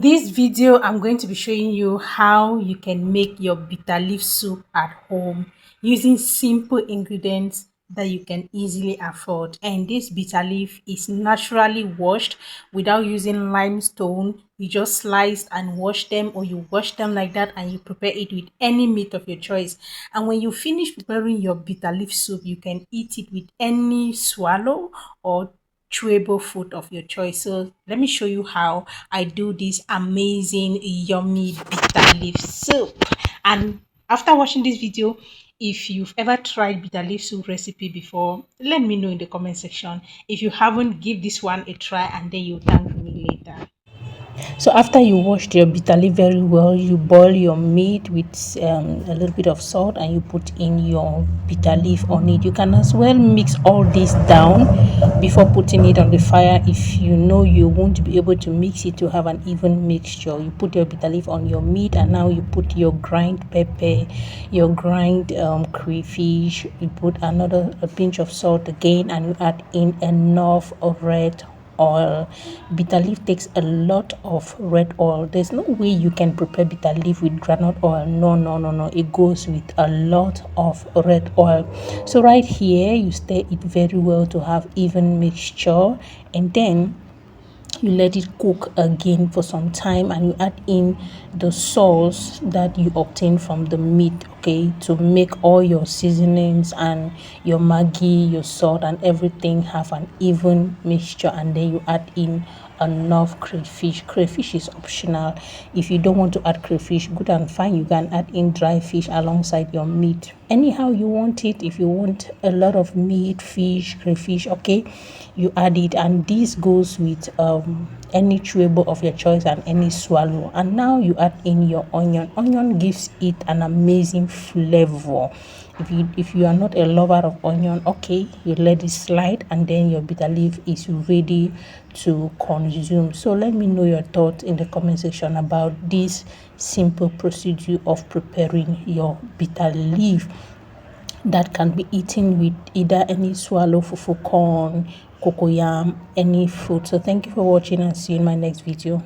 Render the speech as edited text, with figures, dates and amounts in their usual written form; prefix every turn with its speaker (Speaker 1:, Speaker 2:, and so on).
Speaker 1: This video, I'm going to be showing you how you can make your bitter leaf soup at home using simple ingredients that you can easily afford. And this bitter leaf is naturally washed without using limestone. You just slice and wash them, or you wash them like that and you prepare it with any meat of your choice. And when you finish preparing your bitter leaf soup, you can eat it with any swallow or chewable food of your choice. So let me show you how I do this amazing yummy bitter leaf soup. And after watching this video, if you've ever tried bitter leaf soup recipe before, let me know in the comment section. If you haven't, give this one a try and then you thank me later. So after you washed your bitter leaf very well, you boil your meat with a little bit of salt and you put in your bitter leaf on it. You can as well mix all this down before putting it on the fire. If you know you won't be able to mix it to have an even mixture, you put your bitter leaf on your meat and now you put your grind pepper, your grind crayfish, you put another a pinch of salt again, and you add in enough of red oil. Bitter leaf takes a lot of red oil. There's no way you can prepare bitter leaf with granite oil. No, it goes with a lot of red oil. So right here you stir it very well to have even mixture, and then you let it cook again for some time and you add in the sauce that you obtain from the meat, okay, to make all your seasonings and your maggi, your salt and everything have an even mixture. And then you add in enough crayfish is optional. If you don't want to add crayfish, good and fine, you can add in dry fish alongside your meat, anyhow you want it. If you want a lot of meat, fish, crayfish, okay, you add it. And this goes with any chewable of your choice and any swallow. And now you add in your onion gives it an amazing flavor. If you are not a lover of onion, okay, you let it slide and then your bitter leaf is ready to consume. So let me know your thoughts in the comment section about this simple procedure of preparing your bitter leaf that can be eaten with either any swallow, fufu corn, cocoyam, any food. So thank you for watching and see you in my next video.